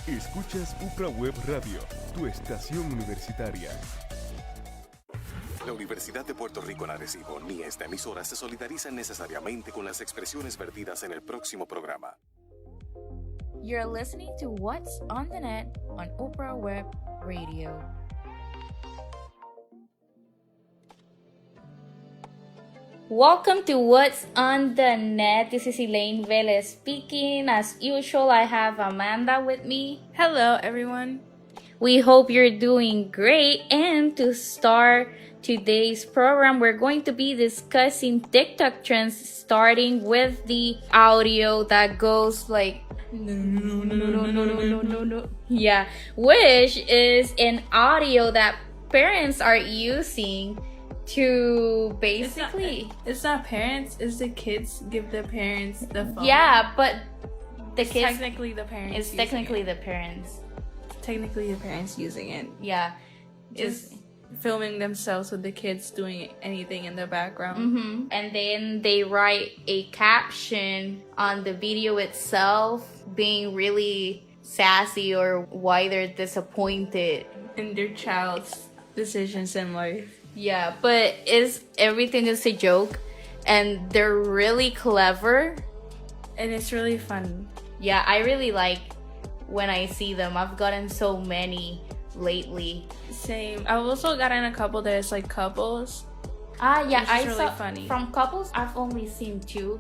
Escuchas UPRA Web Radio, tu estación universitaria. La Universidad de Puerto Rico en Arecibo ni esta emisora se solidarizan necesariamente con las expresiones vertidas en el próximo programa. You're listening to What's on the Net on UPRA Web Radio. Welcome to What's on the Net. This is Elaine Velez speaking. As usual, I have Amanda with me. Hello, everyone. We hope you're doing great. And to start today's program, we're going to be discussing TikTok trends, starting with the audio that goes like no. Yeah, which is an audio that parents are using to basically it's not parents, it's the kids give the parents the phone. Yeah, but the it's kids technically the parents. It's technically the parents. Technically the parents using it. Yeah. Just filming themselves with the kids doing anything in the background. Mm-hmm. And then they write a caption on the video itself, being really sassy or why they're disappointed in their child's decisions in life. Yeah, but everything is a joke, and they're really clever, and it's really funny. Yeah, I really like when I see them. I've gotten so many lately. Same. I've also gotten a couple that is like couples. Yeah, I really saw funny. From couples. I've only seen 2,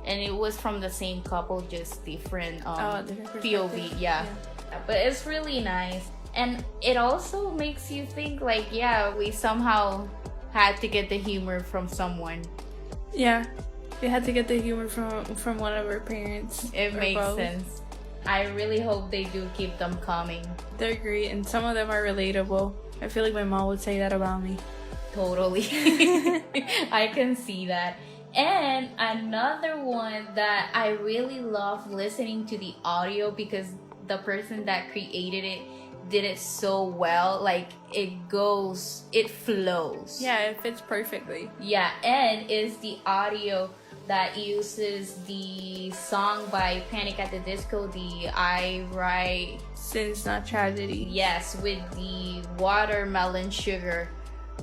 and it was from the same couple, just different POV. Yeah, but it's really nice. And it also makes you think like, yeah, we somehow had to get the humor from someone. Yeah, we had to get the humor from one of our parents. It makes sense. I really hope they do keep them coming. They're great, and some of them are relatable. I feel like my mom would say that about me. Totally. I can see that. And another one that I really love listening to the audio because the person that created it did it so well. Like it flows. Yeah, it fits perfectly. Yeah, and is the audio that uses the song by Panic at the Disco, the I Write Sin's Not Tragedy. Yes, with the Watermelon Sugar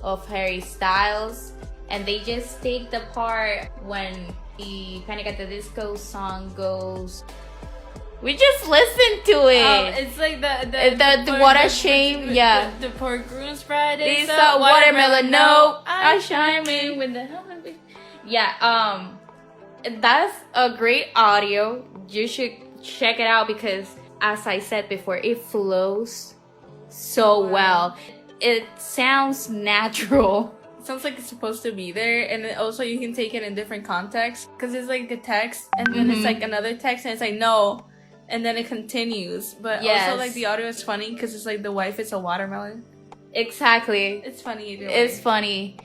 of Harry Styles. And they just take the part when the Panic at the Disco song goes. We just listened to it. It's like the what a shame. Yeah. The poor groom's bride is a watermelon. No, I shine in with the. Yeah. That's a great audio. You should check it out because, as I said before, it flows so well. It sounds natural. Sounds like it's supposed to be there, and also you can take it in different contexts because it's like the text and then it's like another text and it's like no, and then it continues. But also like the audio is funny because it's like the wife is a watermelon. Exactly. It's funny. It's funny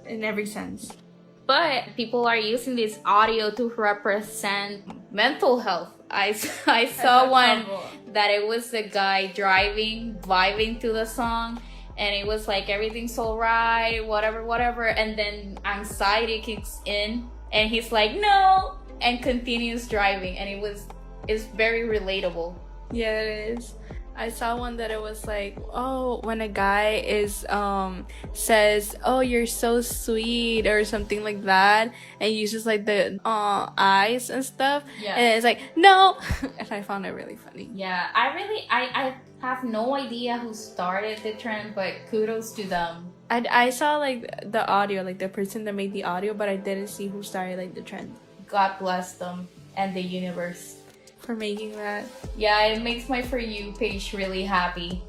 in every sense. But people are using this audio to represent mental health. I saw one that it was the guy driving, vibing to the song. And it was like, everything's all right, whatever. And then anxiety kicks in. And he's like, no. And continues driving. And it's very relatable. Yeah, it is. I saw one that it was like, oh, when a guy says, oh, you're so sweet or something like that. And uses like the eyes and stuff. Yeah. And it's like, no. And I found it really funny. Yeah, I have no idea who started the trend, but kudos to them. I saw like the audio, like the person that made the audio, but I didn't see who started like the trend. God bless them and the universe for making that. Yeah, it makes my For You page really happy.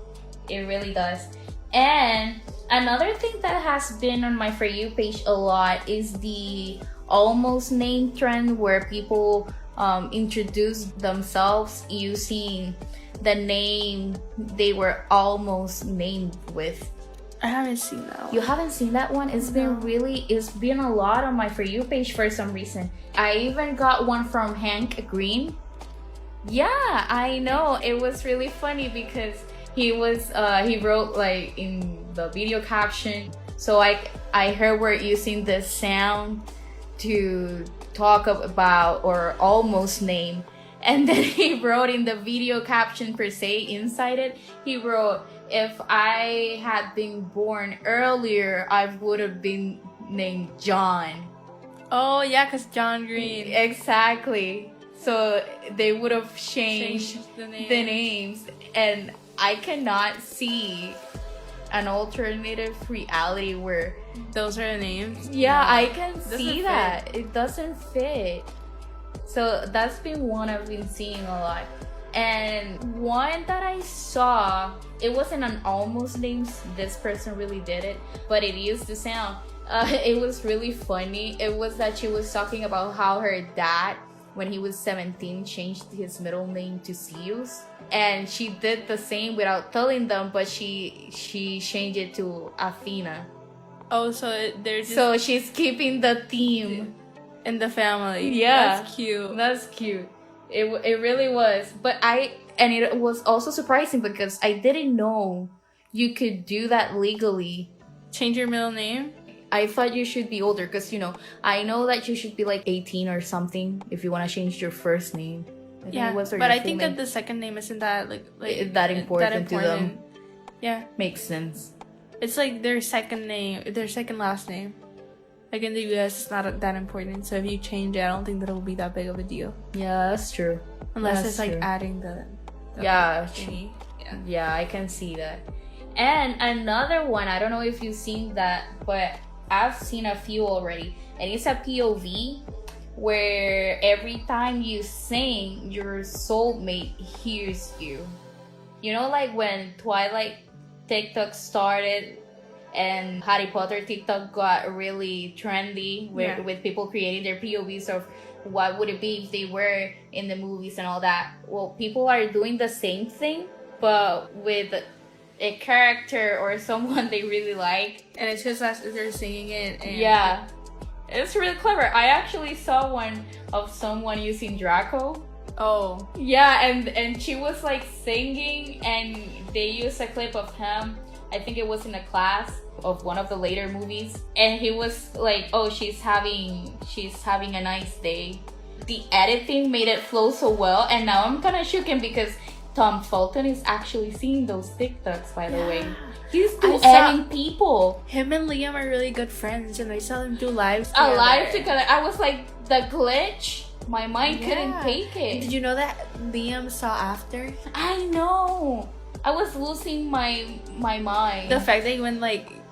It really does. And another thing that has been on my For You page a lot is the almost name trend, where people introduce themselves using the name they were almost named with. I haven't seen that one. You haven't seen that one? It's been a lot on my For You page for some reason. I even got one from Hank Green. Yeah, I know. It was really funny because he wrote like in the video caption. So I heard we're using the sound to talk about or almost name. And then he wrote in the video caption per se inside it, he wrote, if I had been born earlier, I would have been named John. Oh yeah, because John Green. Exactly. So they would have changed the names. And I cannot see an alternative reality where those are the names. Yeah, No. I can see that. It doesn't fit. So that's been one I've been seeing a lot. And one that I saw, it wasn't an almost name, this person really did it, but it used to sound. It was really funny. It was that she was talking about how her dad, when he was 17, changed his middle name to Zeus. And she did the same without telling them, but she changed it to Athena. Oh, so they're just So she's keeping the theme in the family. Yeah. That's cute. That's cute. It really was. But it was also surprising because I didn't know you could do that legally. Change your middle name? I thought you should be older because, I know that you should be like 18 or something if you want to change your first name. Yeah, but I think that the second name isn't that that important to them. Yeah. Makes sense. It's like their second last name. Like in the US, it's not that important. So if you change it, I don't think that it will be that big of a deal. Yeah, that's true. Unless That's it's like true. adding the Yeah, thingy. Yeah, I can see that. And another one, I don't know if you've seen that, but I've seen a few already. And it's a POV where every time you sing, your soulmate hears you. You know, like when Twilight TikTok started and Harry Potter TikTok got really trendy with people creating their POVs of what would it be if they were in the movies and all that. Well, people are doing the same thing, but with a character or someone they really like. And it's just as they're singing it. And Yeah. It's really clever. I actually saw one of someone using Draco. Oh. Yeah, and she was like singing and they used a clip of him. I think it was in a class of one of the later movies. And he was like, oh, she's having a nice day. The editing made it flow so well. And now I'm kind of shooken because Tom Felton is actually seeing those TikToks, by the way. He's adding people. Him and Liam are really good friends, and I saw them do lives A together. live together. I was like, the glitch. My mind couldn't take it. Did you know that Liam saw after? I know. I was losing my mind. The fact that he went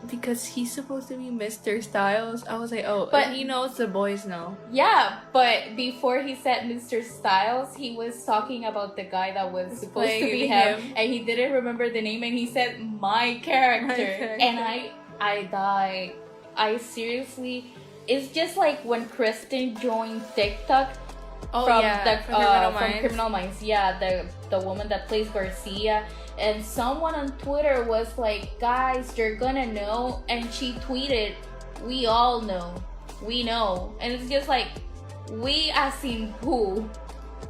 because he's supposed to be Mr. Styles. I was like, oh, but he knows the boys know. Yeah, but before he said Mr. Styles, he was talking about the guy that was supposed to be him, and he didn't remember the name, and he said my character. And I died. I seriously, it's just like when Kristen joined TikTok. From Criminal Minds. Yeah, the woman that plays Garcia. And someone on Twitter was like, guys, you're gonna know. And she tweeted, we all know. We know. And it's just like, we as in who?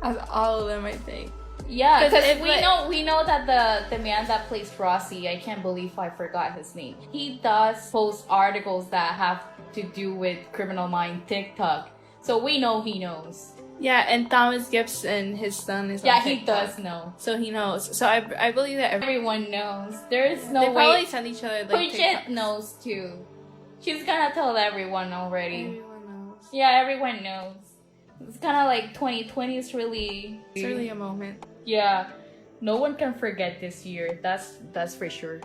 As all of them, I think. Yeah, because we know that the man that plays Rossi, I can't believe I forgot his name. He does post articles that have to do with Criminal Mind TikTok. So we know he knows. Yeah, and Thomas Gibson, his son, is on TikTok. He does know. So he knows. So I believe that everyone knows. There's no they way. They probably send each other Bridget knows too. She's gonna tell everyone already. Everyone knows. Yeah, everyone knows. It's kind of like 2020 is really... It's really a moment. Yeah. No one can forget this year. That's for sure.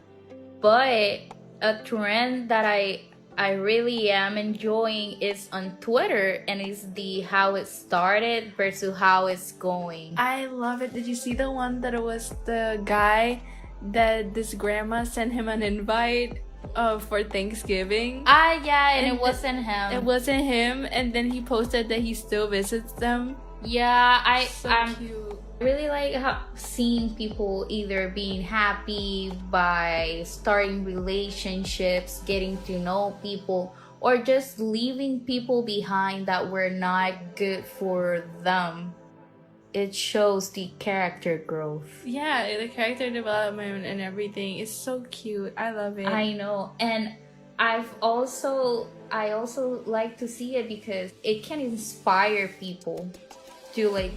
But a trend that I really am enjoying is on Twitter, and it's the how it started versus how it's going. I love it. Did you see the one that it was the guy that this grandma sent him an invite for Thanksgiving? Yeah, and it wasn't him. It wasn't him, and then he posted that he still visits them. Yeah, I'm cute. Really like seeing people either being happy by starting relationships, getting to know people, or just leaving people behind that were not good for them. It shows the character growth. Yeah, the character development and everything is so cute. I love it. I know. And I also like to see it because it can inspire people to like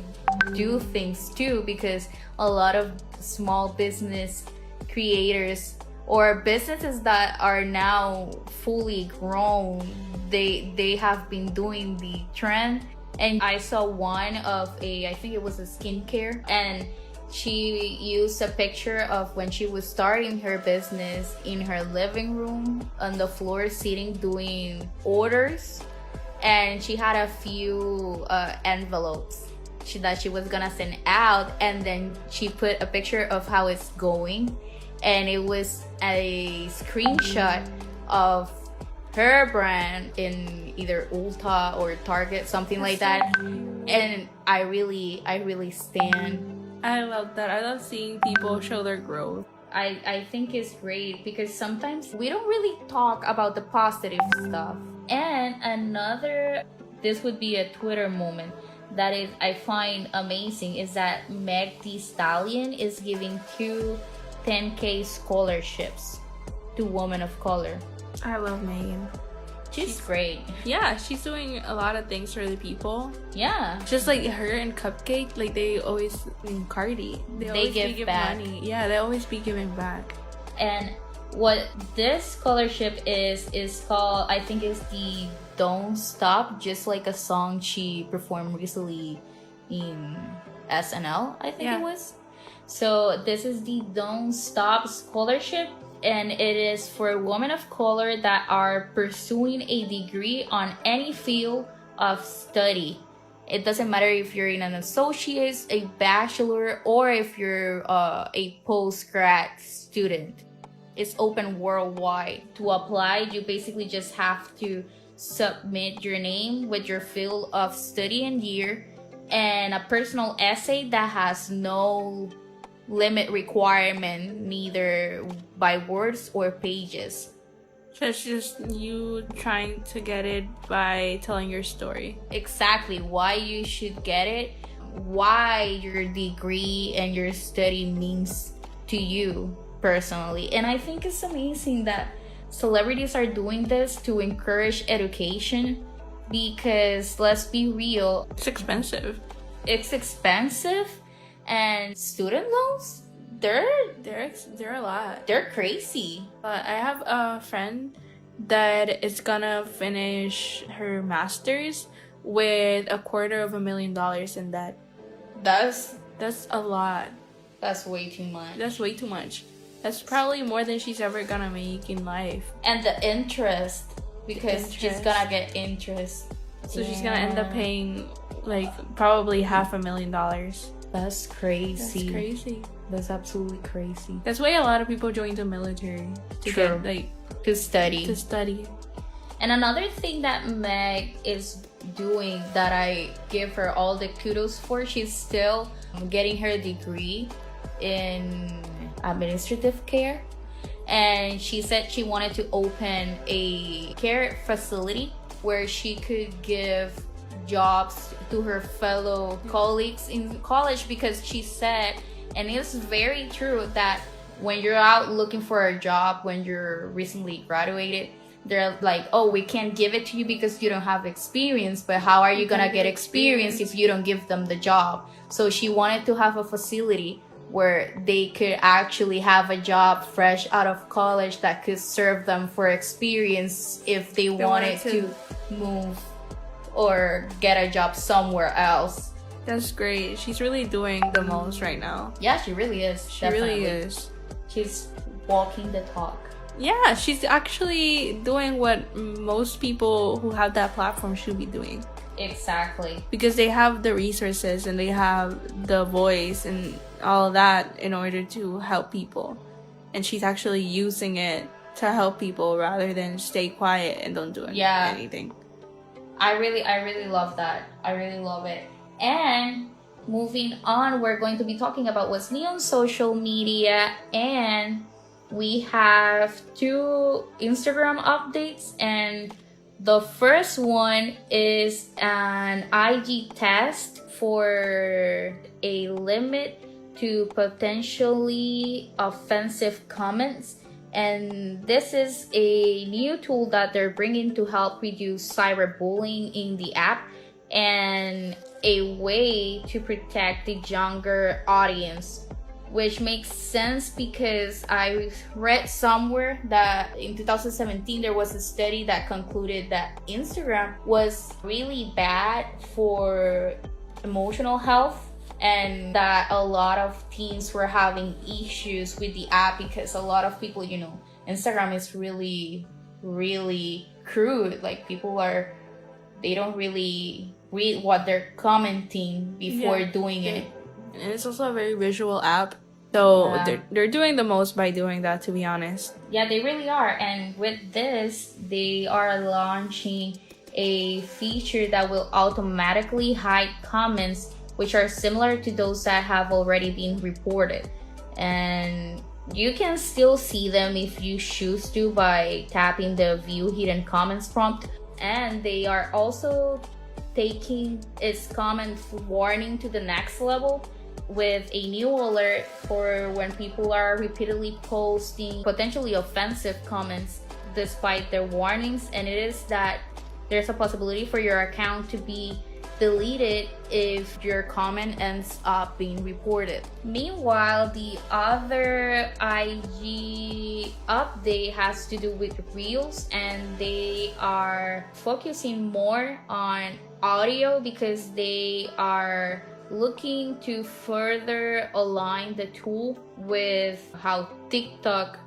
do things too, because a lot of small business creators or businesses that are now fully grown, they have been doing the trend. And I saw one of I think it was a skincare, and she used a picture of when she was starting her business in her living room on the floor sitting doing orders, and she had a few envelopes that she was gonna send out, and then she put a picture of how it's going, and it was a screenshot of her brand in either Ulta or Target, something like that. And I really stand. I love that. I love seeing people show their growth. I think it's great because sometimes we don't really talk about the positive stuff. And another, this would be a Twitter moment that is I find amazing, is that Meg Thee Stallion is giving 2 10K scholarships to women of color. I love Megan. She's great. Yeah, she's doing a lot of things for the people. Yeah. Just like her and Cupcake, like they always, in Cardi, they always give back. money. Yeah, they always be giving back. And what this scholarship is called, I think, is the Don't Stop, just like a song she performed recently in SNL, I think it was. So this is the Don't Stop scholarship, and it is for women of color that are pursuing a degree on any field of study. It doesn't matter if you're in an associate's, a bachelor, or if you're a post-grad student. It's open worldwide. To apply, you basically just have to submit your name with your field of study and year, and a personal essay that has no limit requirement, neither by words or pages. So it's just you trying to get it by telling your story. Exactly, why you should get it, why your degree and your study means to you personally. And I think it's amazing that celebrities are doing this to encourage education, because let's be real, It's expensive. it's expensive. And student loans, they're a lot. they're crazy. I have a friend that is gonna finish her master's with $250,000 in debt. That's A lot. that's way too much. That's way too much. That's probably more than she's ever gonna make in life. And the interest, because she's interest. gonna get interest. So she's gonna end up paying like probably $500,000. That's crazy. That's crazy. That's absolutely crazy. That's why a lot of people join the military to True. get like To study. to study. And another thing that Meg is doing that I give her all the kudos for, she's still getting her degree in administrative care. And she said she wanted to open a care facility where she could give jobs to her fellow colleagues in college, because she said, and it's very true, that when you're out looking for a job, when you're recently graduated, they're like, oh, we can't give it to you because you don't have experience. But how are you gonna get experience if you don't give them the job? So she wanted to have a facility where they could actually have a job fresh out of college that could serve them for experience if they wanted to move or get a job somewhere else. That's great. She's really doing the most right now. Yeah, she really is. She really is. She's walking the talk. Yeah, she's actually doing what most people who have that platform should be doing. Exactly. Because they have the resources and they have the voice and all of that in order to help people. And she's actually using it to help people rather than stay quiet and don't do anything. I really love that. I really love it. And moving on, we're going to be talking about what's new on social media, and we have 2 Instagram updates, and the first one is an IG test for a limit to potentially offensive comments. And this is a new tool that they're bringing to help reduce cyberbullying in the app. and a way to protect the younger audience, which makes sense because I read somewhere that in 2017 there was a study that concluded that Instagram was really bad for emotional health, and that a lot of teens were having issues with the app because a lot of people, Instagram is really, really crude. Like, they don't really read what they're commenting before doing it. And it's also a very visual app. So Yeah. they're doing the most by doing that, to be honest. Yeah, they really are. And with this, they are launching a feature that will automatically hide comments which are similar to those that have already been reported. And you can still see them if you choose to by tapping the View Hidden Comments prompt. And they are also taking its comment warning to the next level with a new alert for when people are repeatedly posting potentially offensive comments despite their warnings. And it is that there's a possibility for your account to be deleted if your comment ends up being reported. Meanwhile, the other IG update has to do with Reels, and they are focusing more on audio because they are looking to further align the tool with how TikTok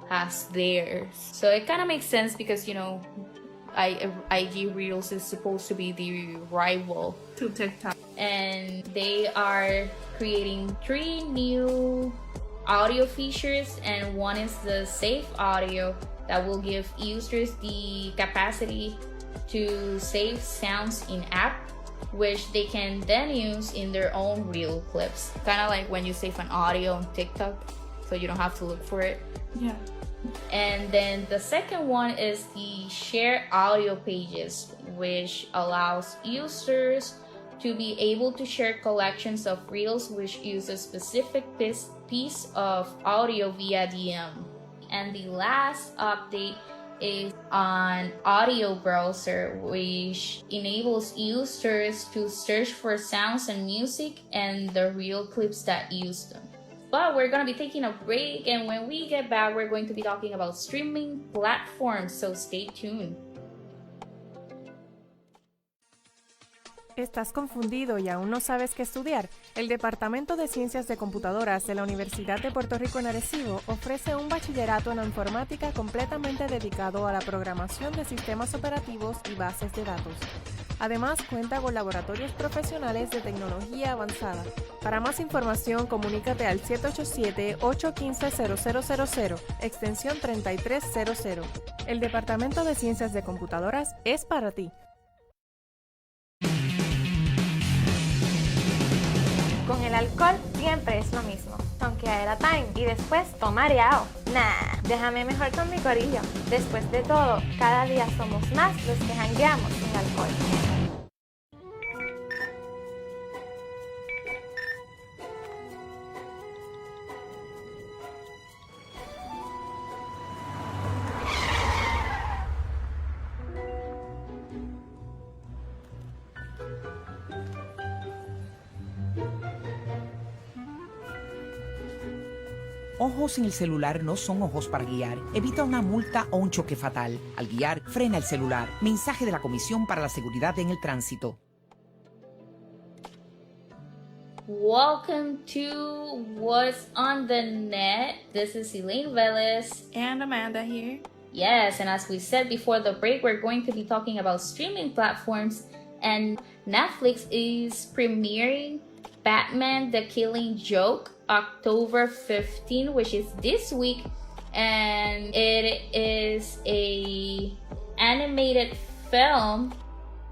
has theirs. So it kind of makes sense because, IG Reels is supposed to be the rival To TikTok. and they are creating 3 new audio features, and one is the safe audio that will give users the capacity to save sounds in app, which they can then use in their own reel clips, kind of like when you save an audio on TikTok so you don't have to look for it. Yeah. And then the second one is the share audio pages, which allows users to be able to share collections of reels which use a specific piece of audio via DM. And the last update is on audio browser, which enables users to search for sounds and music and the reel clips that use them. But we're going to be taking a break, and when we get back, we're going to be talking about streaming platforms, so stay tuned. ¿Estás confundido y aún no sabes qué estudiar? El Departamento de Ciencias de Computadoras de la Universidad de Puerto Rico en Arecibo ofrece un bachillerato en informática completamente dedicado a la programación de sistemas operativos y bases de datos. Además, cuenta con laboratorios profesionales de tecnología avanzada. Para más información, comunícate al 787-815-0000, extensión 3300. El Departamento de Ciencias de Computadoras es para ti. Con el alcohol siempre es lo mismo. Tonkeadera time y después tomareao. Nah, déjame mejor con mi corillo. Después de todo, cada día somos más los que jangueamos sin alcohol. Ojos en el celular no son ojos para guiar. Evita una multa o un choque fatal. Al guiar, frena el celular. Mensaje de la Comisión para la Seguridad en el Tránsito. Welcome to What's on the Net. This is Elaine Velez. And Amanda here. Yes, and as we said before the break, we're going to be talking about streaming platforms, and Netflix is premiering Batman the Killing Joke October 15, which is this week, and it is a animated film.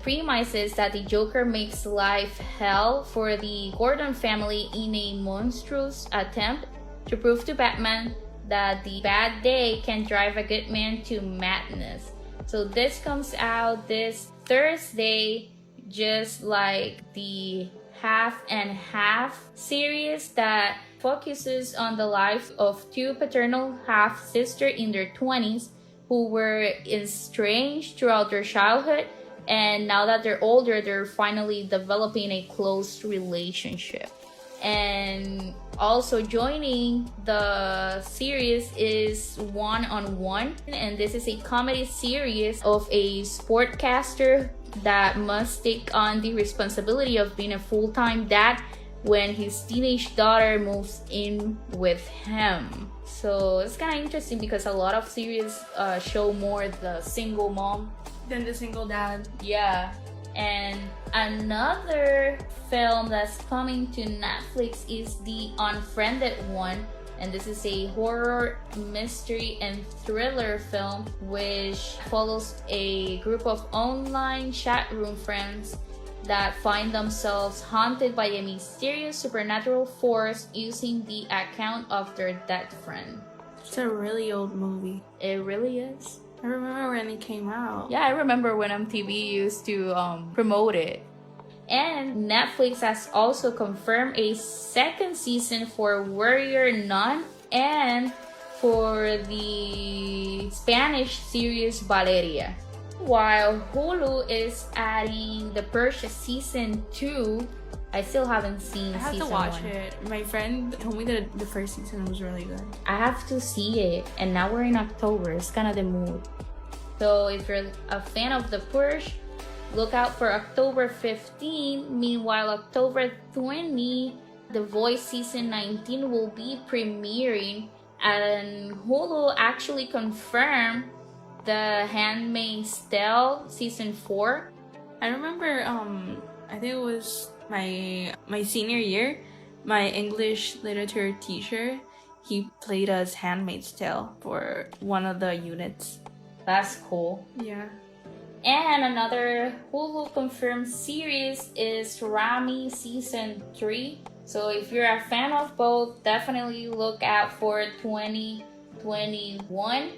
Premises that the Joker makes life hell for the Gordon family in a monstrous attempt to prove to Batman that the bad day can drive a good man to madness. So this comes out this Thursday, just like the Half and Half series that focuses on the life of two paternal half-sisters in their 20s who were estranged throughout their childhood, And now that they're older, they're finally developing a close relationship. And also joining the series is One on One, and this is a comedy series of a sportcaster that must take on the responsibility of being a full-time dad when his teenage daughter moves in with him. So it's kind of interesting because a lot of series show more the single mom than the single dad. Yeah. And another film that's coming to Netflix is the Unfriended One. And this is a horror, mystery, and thriller film which follows a group of online chat room friends that find themselves haunted by a mysterious supernatural force using the account of their dead friend. It's a really old movie. It really is. I remember when it came out. Yeah, I remember when MTV used to promote it. And Netflix has also confirmed a second season for Warrior Nun and for the Spanish series Valeria. While Hulu is adding The Purge season 2, I still haven't seen I have season to watch 1. it. My friend told me that the first season was really good. I have to see it, and now we're in October. It's kind of the mood. So if you're a fan of The Purge, look out for October 15. Meanwhile, October 20, The Voice season 19 will be premiering, and Hulu actually confirmed The Handmaid's Tale season 4. I remember I think it was my senior year, my English literature teacher, he played us Handmaid's Tale for one of the units. That's cool. Yeah. And another Hulu confirmed series is Rami season 3. So if you're a fan of both, definitely look out for 2021.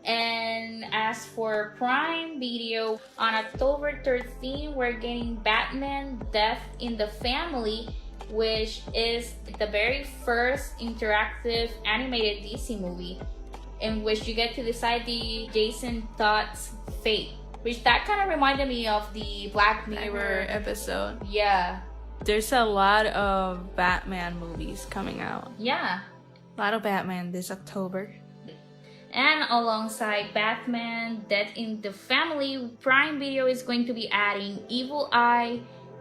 And as for Prime Video, on October 13, we're getting Batman Death in the Family, which is the very first interactive animated DC movie in which you get to decide the Jason Todd's fate. Which that kind of reminded me of the Black Mirror episode. Yeah. There's a lot of Batman movies coming out. Yeah. A lot of Batman this October. And alongside Batman Death in the Family, Prime Video is going to be adding Evil Eye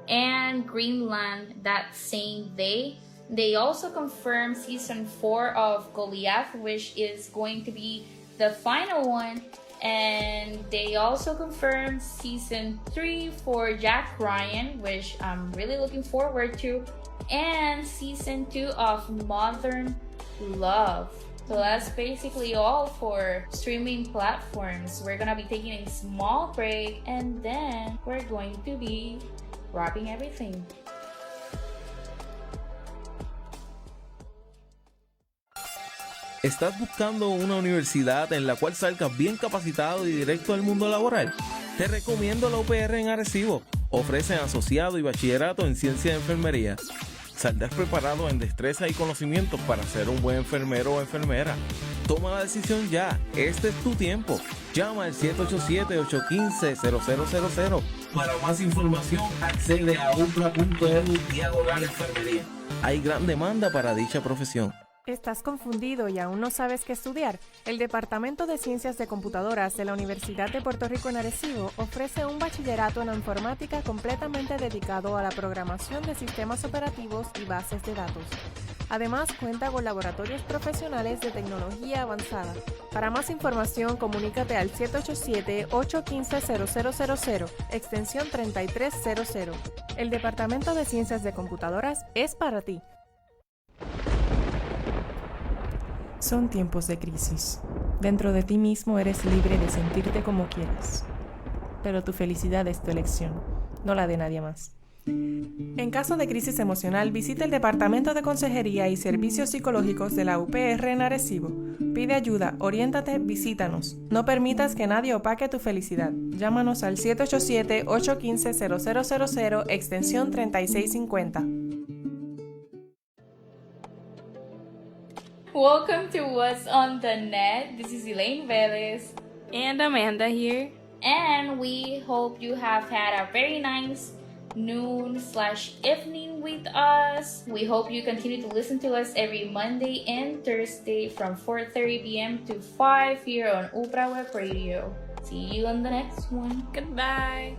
and Greenland that same day. They also confirmed season 4 of Goliath, which is going to be the final one. And they also confirmed season 3 for Jack Ryan, which I'm really looking forward to. And season 2 of Modern Love. So that's basically all for streaming platforms. We're gonna be taking a small break and then we're going to be wrapping everything. ¿Estás buscando una universidad en la cual salgas bien capacitado y directo al mundo laboral? Te recomiendo la UPR en Arecibo. Ofrecen asociado y bachillerato en ciencia de enfermería. Saldrás preparado en destreza y conocimientos para ser un buen enfermero o enfermera. Toma la decisión ya. Este es tu tiempo. Llama al 787-815-0000. Para más información, accede a upra.edu/enfermería. Hay gran demanda para dicha profesión. ¿Estás confundido y aún no sabes qué estudiar? El Departamento de Ciencias de Computadoras de la Universidad de Puerto Rico en Arecibo ofrece un bachillerato en informática completamente dedicado a la programación de sistemas operativos y bases de datos. Además, cuenta con laboratorios profesionales de tecnología avanzada. Para más información, comunícate al 787-815-0000, extensión 3300. El Departamento de Ciencias de Computadoras es para ti. Son tiempos de crisis. Dentro de ti mismo eres libre de sentirte como quieras. Pero tu felicidad es tu elección, no la de nadie más. En caso de crisis emocional, visita el Departamento de Consejería y Servicios Psicológicos de la UPR en Arecibo. Pide ayuda, oriéntate, visítanos. No permitas que nadie opaque tu felicidad. Llámanos al 787-815-0000, extensión 3650. Welcome to What's on the Net. This is Elaine Vélez. And Amanda here. And we hope you have had a very nice noon/evening with us. We hope you continue to listen to us every Monday and Thursday from 4:30 p.m. to 5 here on Upra Web Radio. See you on the next one. Goodbye.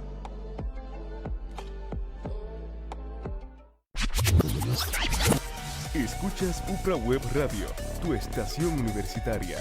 Escuchas Upra Web Radio, tu estación universitaria.